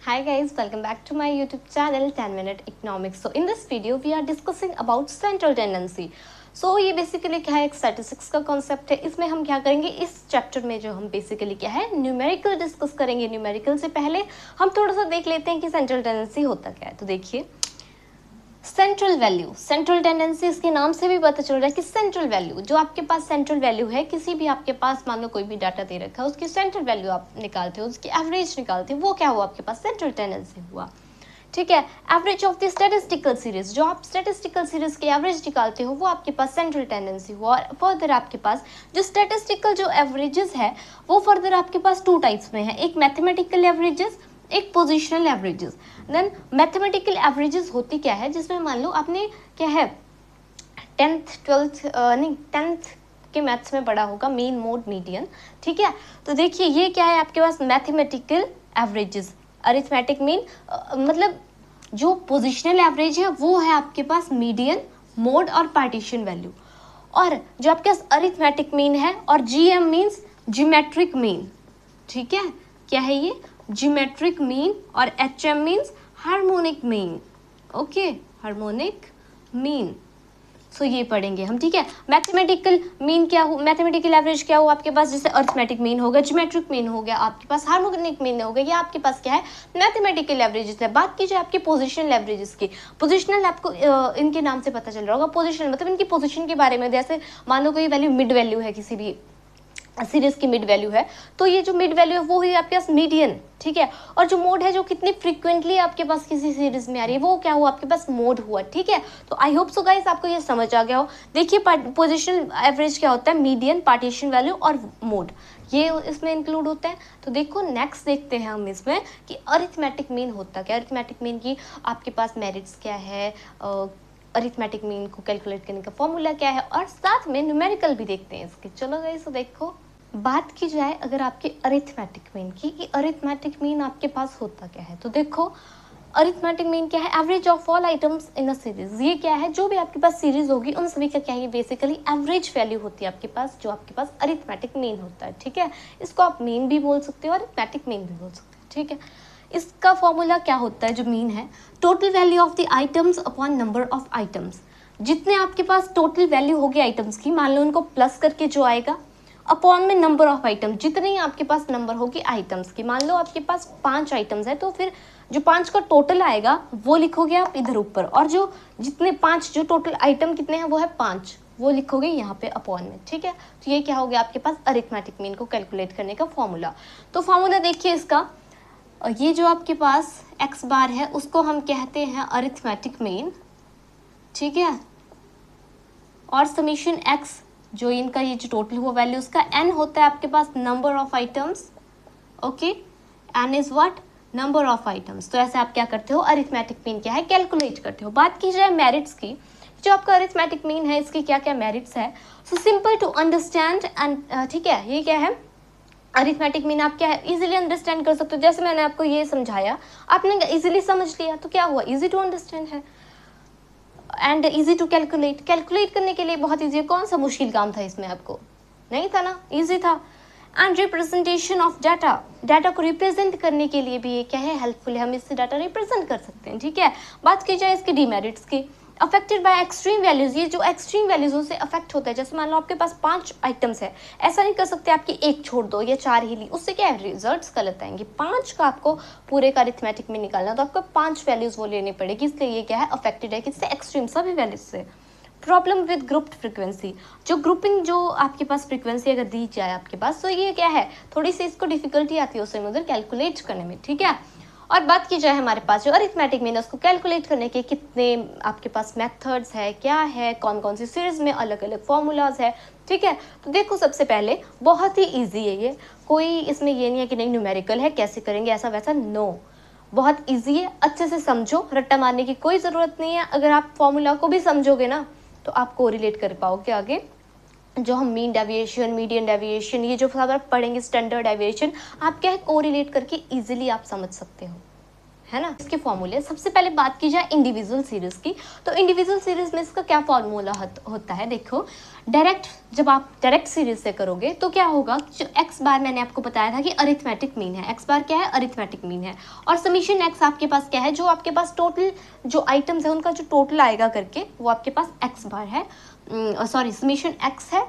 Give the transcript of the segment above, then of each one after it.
Hi guys, welcome back to my YouTube channel 10 Minute Economics. So in this video we are discussing about central tendency. So ये basically क्या है, एक statistics का concept है. इसमें हम क्या करेंगे, इस चैप्टर में जो हम बेसिकली क्या है न्यूमेरिकल डिस्कस करेंगे. न्यूमेरिकल से पहले हम थोड़ा सा देख लेते हैं कि सेंट्रल टेंडेंसी होता क्या है. तो देखिए, सेंट्रल वैल्यू, सेंट्रल टेंडेंसी, इसके नाम से भी पता चल रहा है कि सेंट्रल वैल्यू, जो आपके पास सेंट्रल वैल्यू है, किसी भी आपके पास मान लो कोई भी डाटा दे रखा है, उसकी सेंट्रल वैल्यू आप निकालते हो, उसकी एवरेज निकालते हो, वो क्या हुआ आपके पास, सेंट्रल टेंडेंसी हुआ. ठीक है. Average of the statistical series, जो आप स्टैटिस्टिकल सीरीज की एवरेज निकालते हो वो आपके पास सेंट्रल टेंडेंसी हुआ. और फर्दर आपके पास जो स्टैटिस्टिकल जो एवरेजेस है वो फर्दर आपके पास टू टाइप्स में है, एक मैथमेटिकल एवरेजेस, एक positional averages. Then mathematical averages होती क्या है, जिसमें मान लो आपने क्या है 10th के मैथ्स में पढ़ा होगा मीन मोड मीडियन. ठीक है. तो देखिए ये क्या है आपके पास मैथमेटिकल एवरेजेस. अरिथमेटिक मीन मतलब जो पोजिशनल एवरेज है वो है आपके पास मीडियन, मोड और पार्टीशन वैल्यू. और जो आपके पास अरिथमेटिक मीन है और जीएम मीन्स ज्योमेट्रिक मीन. ठीक है. क्या है ये, ज्योमेट्रिक मीन. और HM means harmonic mean. Okay, harmonic mean. So ये पढ़ेंगे हम. ठीक है. मैथमेटिकल मीन क्या हो, मैथमेटिकल एवरेज क्या हो आपके पास, जैसे अरिथमेटिक मीन हो गया, ज्योमेट्रिक मीन हो गया, आपके पास हार्मोनिक मीन हो गया, या आपके पास क्या है मैथमेटिकल एवरेजेस है. बात कीजिए आपके पोजिशनल एवरेजेस की. पोजिशनल आपको इनके नाम से पता चल रहा होगा. पोजिशनल मतलब इनकी पोजिशन के बारे में, जैसे मान लो कोई वैल्यू मिड वैल्यू है, किसी भी सीरीज की मिड वैल्यू है, तो ये जो मिड वैल्यू है वो ही आपके पास मीडियन. ठीक है. और जो मोड है, जो कितनी फ्रीक्वेंटली आपके पास किसी सीरीज में आ रही है, वो क्या हुआ आपके पास मोड हुआ. ठीक है. तो आई होप सो गाइस आपको ये समझ आ गया हो. देखिए पोजिशनल एवरेज क्या होता है, मीडियन, पार्टीशन वैल्यू और मोड, ये इसमें इंक्लूड होता है. तो देखो नेक्स्ट देखते हैं हम इसमें कि अरिथमेटिक मीन होता क्या. अरिथमेटिक मीन की आपके पास मेरिट्स क्या है, अरिथमेटिक मीन को कैलकुलेट करने का फॉर्मूला क्या है, और साथ में न्यूमेरिकल भी देखते हैं इसके. चलो गाइस, तो देखो बात की जाए अगर आपके अरिथमेटिक मीन की, कि अरिथमेटिक मीन आपके पास होता क्या है. तो देखो अरिथमेटिक मीन क्या है, average of all items in a series. ये क्या है, जो भी आपके पास सीरीज होगी उन सभी का क्या है, बेसिकली एवरेज वैल्यू होती है आपके पास, जो आपके पास अरिथमेटिक मीन होता है. ठीक है. इसको आप मीन भी बोल सकते हो और अरिथमेटिक मीन भी बोल सकते हो. ठीक है. इसका फॉर्मूला क्या होता है, जो मीन है, total value of the items upon number of items. जितने आपके पास टोटल वैल्यू होगी आइटम्स की, मान लो उनको प्लस करके जो आएगा, अपॉन में नंबर ऑफ आइटम, जितनी आपके पास नंबर होगी आइटम्स की. मान लो आपके पास 5 आइटम्स है, तो फिर जो 5 का टोटल आएगा वो लिखोगे आप इधर ऊपर, और जो जितने 5 जो टोटल आइटम कितने हैं वो है 5, वो लिखोगे यहाँ पे अपॉन में. ठीक है. तो ये क्या हो गया आपके पास अरिथमेटिक मीन को कैलकुलेट करने का फॉर्मूला. तो फॉर्मूला देखिए इसका, ये जो आपके पास एक्स बार है उसको हम कहते हैं अरिथमेटिक मीन. ठीक है. और समीशन एक्स, जो इनका ये जो टोटल हुआ वैल्यू, उसका एन होता है आपके पास number of items. Okay, N is what, number of items. तो ऐसे आप क्या करते हो, अरिथमेटिक मीन क्या है कैलकुलेट करते हो. बात की जाए मेरिट्स की, जो आपका अरिथमेटिक मीन है इसकी क्या क्या मेरिट्स है. So simple to understand and ठीक है, ये क्या है अरिथमेटिक मीन, आप क्या है इजीली अंडरस्टैंड कर सकते हो. जैसे मैंने आपको ये समझाया, आपने इजीली समझ लिया, तो क्या हुआ, इजी टू अंडरस्टैंड है and easy to calculate. Calculate करने के लिए बहुत इजी है. कौन सा मुश्किल काम था इसमें, आपको नहीं था ना, इजी था. And representation of data, data को रिप्रेजेंट करने के लिए भी ये क्या है, हेल्पफुल है. हम इससे डाटा रिप्रेजेंट कर सकते हैं. ठीक है. बात की जाए इसके डिमेरिट्स की, अफेक्टेड बाय एक्सट्रीम वैल्यूज, ये जो एक्सट्रीम वैल्यूज से अफेक्ट होता है. जैसे मान लो आपके पास 5 आइटम्स है, ऐसा नहीं कर सकते आपकी एक छोड़ दो या 4 ही ली, उससे क्या है रिजल्ट्स गलत आएंगे. 5 का आपको पूरे का अरिथमेटिक में निकालना, तो आपको 5 वैल्यूज वो लेनी पड़ेगी. इसलिए ये क्या है अफेक्टेड है किससे, एक्सट्रीम सभी वैल्यूज से. प्रॉब्लम विद ग्रुप्ड फ्रीक्वेंसी, जो ग्रुपिंग जो आपके पास फ्रीक्वेंसी अगर दी जाए आपके पास, तो ये क्या है थोड़ी सी इसको डिफिकल्टी आती है उसमें उधर कैलकुलेट करने में. ठीक है. और बात की जाए हमारे पास जो अरिथमेटिक मीन है उसको कैलकुलेट करने के कितने आपके पास मेथड्स है, क्या है, कौन कौन सी सीरीज में अलग अलग फॉर्मूलाज है. ठीक है. तो देखो सबसे पहले बहुत ही ईजी है ये, कोई इसमें ये नहीं है कि नहीं न्यूमेरिकल है कैसे करेंगे ऐसा वैसा, नो, बहुत ईजी है. अच्छे से समझो, रट्टा मारने की कोई ज़रूरत नहीं है. अगर आप फॉर्मूला को भी समझोगे ना तो आप कोरिलेट कर पाओगे आगे. जो हम मीन डेविएशन, मीडियन डेविएशन, ये जो सब आप पढ़ेंगे स्टैंडर्ड डेविएशन, आप क्या है कोरिलेट करके इजीली आप समझ सकते हो, है ना। इसके फॉर्मूले, सबसे पहले बात की जाए इंडिविजुअल सीरीज की, तो इंडिविजुअल सीरीज में इसका क्या फॉर्मूला होता है, देखो डायरेक्ट, जब आप डायरेक्ट सीरीज से करोगे तो क्या होगा, जो एक्स बार मैंने आपको बताया था कि अरिथमेटिक मीन है, एक्स बार क्या है, अरिथमेटिक मीन है, और समीशन एक्स आपके पास क्या है, जो आपके पास टोटल जो आइटम्स है उनका जो टोटल आएगा करके वो आपके पास एक्स बार है, सॉरी समीशन एक्स है,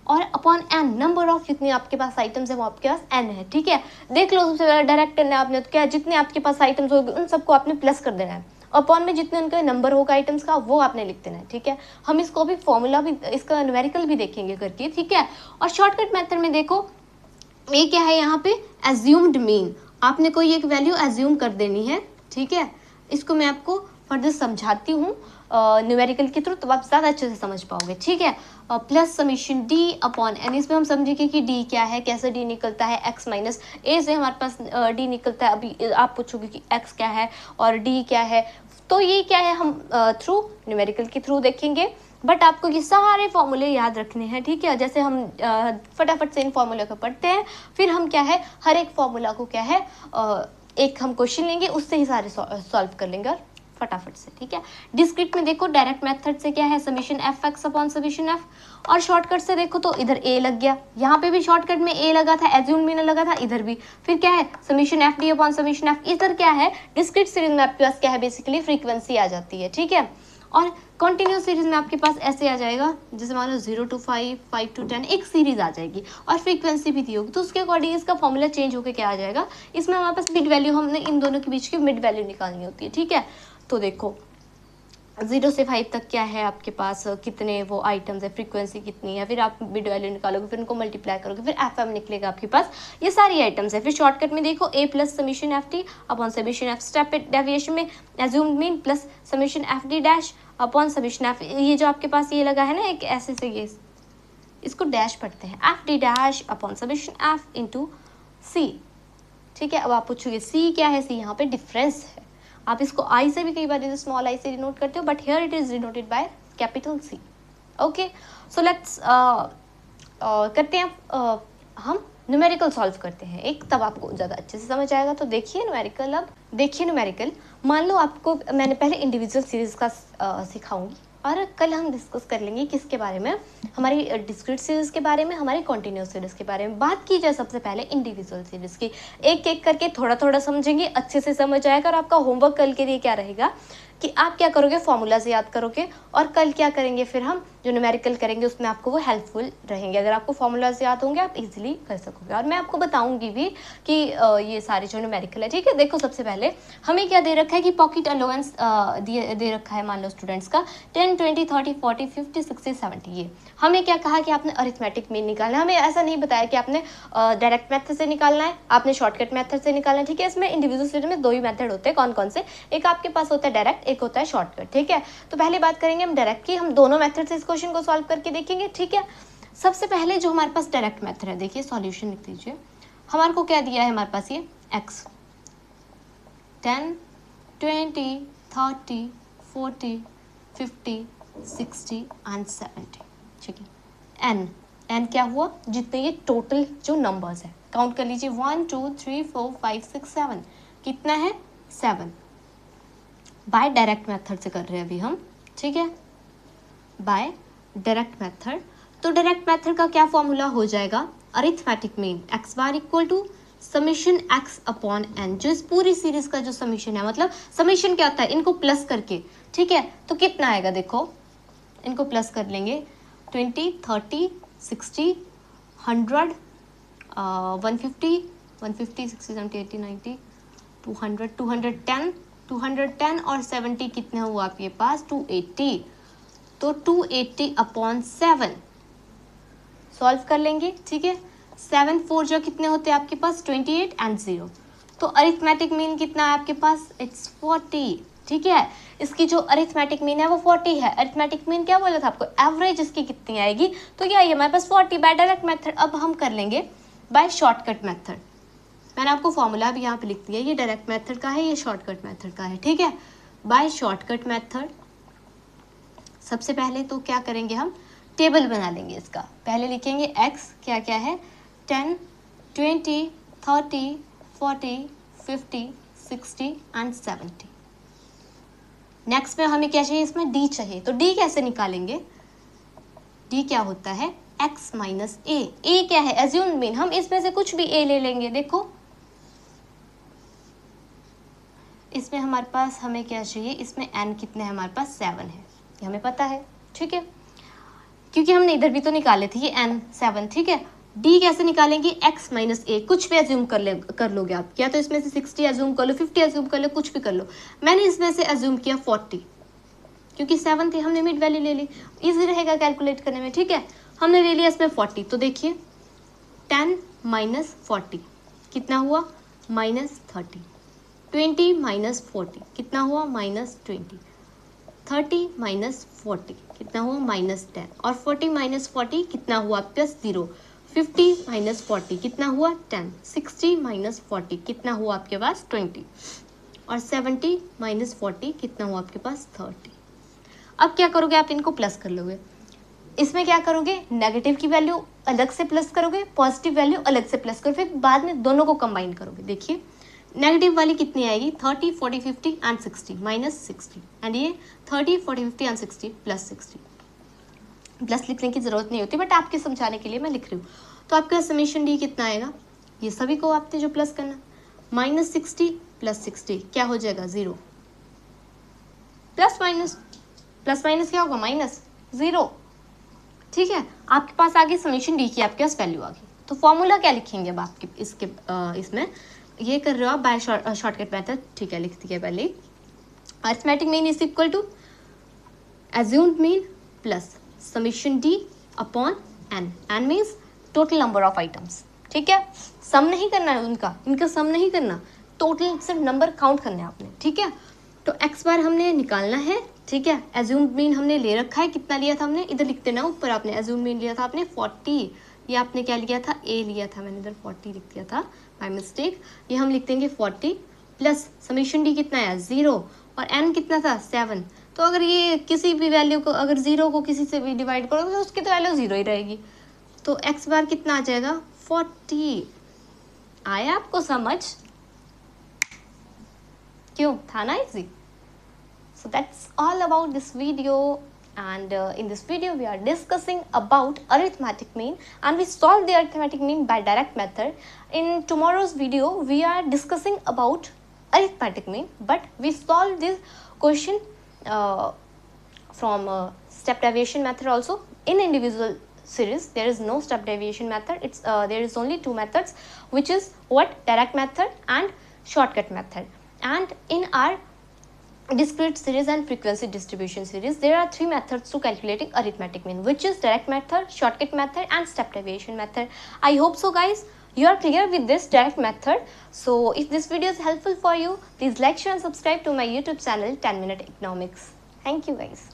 और अपॉन एन, नंबर ऑफ जितने आपके पास आइटम्स है वो आपके पास एन है, ठीक है। देख लो सबसे पहले डायरेक्ट करना है आपने, तो क्या जितने आपके पास आइटम्स होंगे उन सबको आपने प्लस कर देना है, अपॉन में जितने उनका नंबर होगा आइटम्स का वो आपने लिख देना है, ठीक है। हम इसको भी फॉर्मूला भी, इसका न्यूमेरिकल भी देखेंगे करके, ठीक है। और शॉर्टकट मेथड में देखो ये क्या है, यहाँ पे एज्यूम्ड मीन, आपने कोई एक वैल्यू एज्यूम कर देनी है, ठीक है। इसको मैं आपको फर्दर समझाती हूँ न्यूमेरिकल के थ्रू, तो आप ज़्यादा अच्छे से समझ पाओगे, ठीक है। Plus summation d upon n, इसमें हम समझेंगे कि डी क्या है, कैसे डी निकलता है, एक्स माइनस ए से हमारे पास डी निकलता है। अभी आप पूछोगे कि एक्स क्या है और डी क्या है, तो ये क्या है हम थ्रू न्यूमेरिकल के थ्रू देखेंगे, बट आपको ये सारे फॉर्मूले याद रखने हैं, ठीक है। जैसे हम फटाफट से इन फॉर्मूले को पढ़ते हैं, फिर हम क्या है हर एक फॉर्मूला को क्या है एक हम क्वेश्चन लेंगे, उससे ही सारे सॉल्व कर लेंगे और फटाफट से, ठीक है। डिस्क्रीट में देखो डायरेक्ट मेथड से क्या है, summation F x upon summation F, और शॉर्टकट से देखो तो इधर ए लग गया, यहाँ पे भी शॉर्टकट में ए लगा था, एज्यूम मीन लगा था, इधर भी फिर क्या है summation F D upon summation F, इधर क्या है डिस्क्रीट सीरीज में आपके पास क्या है बेसिकली फ्रीक्वेंसी आ जाती है, ठीक है। और कॉन्टिन्यूस सीरीज में आपके पास ऐसे आ जाएगा, जैसे मान लो 0 to 5, 5 to 10 एक सीरीज आ जाएगी, और फ्रीक्वेंसी भी दी होगी, तो उसके अकॉर्डिंग इसका फॉर्मूला चेंज होकर क्या आ जाएगा, इसमें हमारे पास मिड वैल्यू, हमने इन दोनों के बीच की मिड वैल्यू निकालनी होती है, ठीक है। तो देखो 0 से 5 तक क्या है आपके पास, कितने वो आइटम्स है, फ्रीक्वेंसी कितनी है, फिर आप मिड वैल्यू निकालोगे, फिर उनको मल्टीप्लाई करोगे, फिर एफ एम निकलेगा आपके पास, ये सारी आइटम्स है। फिर शॉर्टकट में देखो A plus summation F T upon summation F, step deviation में assumed mean plus summation F D dash upon summation F, ये जो आपके पास ये लगा है ना एक ऐसे से, ये इसको डैश पढ़ते हैं, F D dash upon summation F into C, ठीक है। अब आप पूछोगे सी क्या है, सी यहाँ पे डिफरेंस है, आप इसको आई से भी कई बार स्मॉल आई से डिनोट करते हो, but here it is denoted by capital C, okay. So let's करते हैं हम न्यूमेरिकल सॉल्व करते हैं एक, तब आपको ज़्यादा अच्छे से समझ आएगा। तो देखिए न्यूमेरिकल, अब देखिए न्यूमेरिकल, मान लो आपको मैंने पहले इंडिविजुअल सीरीज का सिखाऊंगी, और कल हम डिस्कस कर लेंगे किसके बारे में, हमारी डिस्क्रीट सीरीज के बारे में, हमारी कॉन्टिन्यूस सीरीज के बारे में। बात की जाए सबसे पहले इंडिविजुअल सीरीज की, एक एक करके थोड़ा थोड़ा समझेंगे, अच्छे से समझ आएगा। और आपका होमवर्क कल के लिए क्या रहेगा कि आप क्या करोगे, फॉर्मूलाज याद करोगे, और कल क्या करेंगे फिर हम जो न्यूमेरिकल करेंगे उसमें आपको वो हेल्पफुल रहेंगे। अगर आपको फॉर्मूलाज याद होंगे आप इजीली कर सकोगे, और मैं आपको बताऊंगी भी कि ये सारे जो न्यूमेरिकल है, ठीक है। देखो सबसे पहले हमें क्या दे रखा है कि पॉकेट अलाउंस दे रखा है, मान लो स्टूडेंट्स का 10, 20, 30, 40, 50, 60, 70, ये हमें क्या कहा कि आपने अरिथमेटिक मीन निकालना है। हमें ऐसा नहीं बताया कि आपने डायरेक्ट मेथड से निकालना है, आपने शॉर्टकट मेथड से निकालना है, ठीक है। इसमें इंडिविजुअल सीरीज में दो ही मेथड होते हैं, कौन कौन से, एक आपके पास होता है डायरेक्ट, एक होता है शॉर्टकट, ठीक है। तो पहले बात करेंगे हम डायरेक्ट की, हम दोनों मेथड से इस क्वेश्चन को सॉल्व करके देखेंगे, ठीक है। सबसे पहले जो हमारे पास डायरेक्ट मेथड है, देखिए सॉल्यूशन लिख दीजिए, हमारे को क्या दिया है, हमारे पास ये x 10, 20, 30, 40, 50, 60 एंड 70, ठीक है। n क्या हुआ, जितने ये टोटल जो नंबर्स है काउंट कर लीजिए, 1 2 3 4 5 6 7, कितना है 7, बाय डायरेक्ट मेथड से कर रहे हैं अभी हम, ठीक है, बाय डायरेक्ट मेथड। तो डायरेक्ट मेथड का क्या फॉर्मूला हो जाएगा, arithmetic mean x bar equal to summation x upon n, जो इस पूरी सीरीज का जो समीशन है, मतलब समीशन क्या होता है, इनको प्लस करके, ठीक है। तो कितना आएगा, देखो इनको प्लस कर लेंगे, 20, 30, 60, 100, 150, 150, 60, 70, 80, 90, 200, 210, 210 और 70 कितने हुआ आपके पास, 280, तो 280 अपॉन 7 सॉल्व कर लेंगे, ठीक है। 7 4 जो कितने होते हैं आपके पास, 28 एंड 0, तो अरिथमेटिक मीन कितना है आपके पास, इट्स 40, ठीक है। इसकी जो अरिथमेटिक मीन है वो 40 है। अरिथमेटिक मीन क्या बोला था आपको, एवरेज इसकी कितनी आएगी, तो क्या ये हमारे पास 40 बाय डायरेक्ट मेथड। अब हम कर लेंगे बाय शॉर्टकट मेथड, मैंने आपको फॉर्मूला भी यहाँ पे लिख दिया, ये डायरेक्ट मेथड का है, ये शॉर्टकट मेथड का है, ठीक है। बाय शॉर्टकट मेथड सबसे पहले तो क्या करेंगे, हम टेबल बना लेंगे इसका, पहले लिखेंगे x क्या क्या है, 10, 20, 30, 40, 50, 60 एंड 70। नेक्स्ट में हमें क्या चाहिए, इसमें डी चाहिए, तो डी कैसे निकालेंगे, डी क्या होता है x माइनस ए क्या है एज्यूम्ड मीन, हम इसमें से कुछ भी a ले लेंगे। देखो इसमें हमारे पास हमें क्या चाहिए, इसमें n कितने हैं हमारे पास 7 है, ये हमें पता है, ठीक है, क्योंकि हमने इधर भी तो निकाले थे ये n 7, ठीक है। d कैसे निकालेंगे, x माइनस ए, कुछ भी एज्यूम कर लोगे आप, या तो इसमें से 60 एज्यूम कर लो, 50 एज्यूम कर लो, कुछ भी कर लो। मैंने इसमें से एज्यूम किया 40, क्योंकि 7 थे, हमने मिड वैल्यू ले ली, इजी रहेगा कैलकुलेट करने में, ठीक है। हमने ले लिया इसमें 40, तो देखिए 10 माइनस 40 कितना हुआ -30, 20 माइनस 40 कितना हुआ -20, 30 माइनस 40 कितना हुआ -10, और 40 माइनस 40 कितना हुआ +0, 50 माइनस 40 कितना हुआ 10, 60 माइनस 40 कितना हुआ आपके पास 20, और 70 माइनस 40 कितना हुआ आपके पास 30। अब क्या करोगे आप, इनको प्लस कर लोगे। इसमें क्या करोगे, नेगेटिव की वैल्यू अलग से प्लस करोगे, पॉजिटिव वैल्यू अलग से प्लस करोगे, फिर बाद में दोनों को कंबाइन करोगे। देखिए नेगेटिव वाली कितनी आएगी, 30, 40, 50 एंड 60 -60, एंड ये 30, 40, 50 एंड 60 +60। प्लस लिखने की जरूरत नहीं होती, बट आपके समझाने के लिए मैं लिख रही हूँ। तो आपका समेशन डी कितना आएगा, ये सभी को आपने जो प्लस करना, -60 + 60 क्या हो जाएगा 0, प्लस माइनस क्या होगा -0, ठीक है। आपके पास आगे समेशन डी की आपके पास वैल्यू आ गई। तो फॉर्मूला क्या लिखेंगे अब आपके इसके इसमें, ये कर रहे हो आप बाय शॉर्टकट मेथड, ठीक है, लिख दिया पहले। Arithmetic mean is equal to assumed mean plus summation d upon n means total number of items, ठीक है। सम नहीं करना है इनका सम नहीं करना, टोटल सिर्फ नंबर काउंट करने हैं आपने, ठीक है। तो x बार हमने निकालना है, ठीक है। एज्यूम्ड मीन हमने ले रखा है, कितना लिया था हमने, इधर लिखते ना ऊपर, आपने एज्यूम्ड मीन लिया था आपने 40, ये आपने क्या लिया था a लिया था, मैंने इधर 40 लिख दिया था बाय मिस्टेक, ये हम लिख देंगे 40 प्लस समेशन डी कितना है 0, और n कितना था 7। तो अगर ये किसी भी वैल्यू को, अगर 0 को किसी से भी डिवाइड करोगे तो उसकी तो वैल्यू 0 ही रहेगी। तो x बार कितना आ जाएगा 40। आया आपको समझ, क्यों था ना easy. So that's all about this video, and in this video we are discussing about arithmetic mean, and we solve the arithmetic mean by direct method. In tomorrow's video we are discussing about arithmetic mean, but we solve this question from step deviation method also. In individual series there is no step deviation method, it's there is only two methods, which is what, direct method and shortcut method. And in our discrete series and frequency distribution series there are three methods to calculating arithmetic mean, which is direct method, shortcut method and step deviation method. I hope so guys you are clear with this direct method. So if this video is helpful for you, please like, share and subscribe to my YouTube channel 10 Minute Economics. Thank you guys.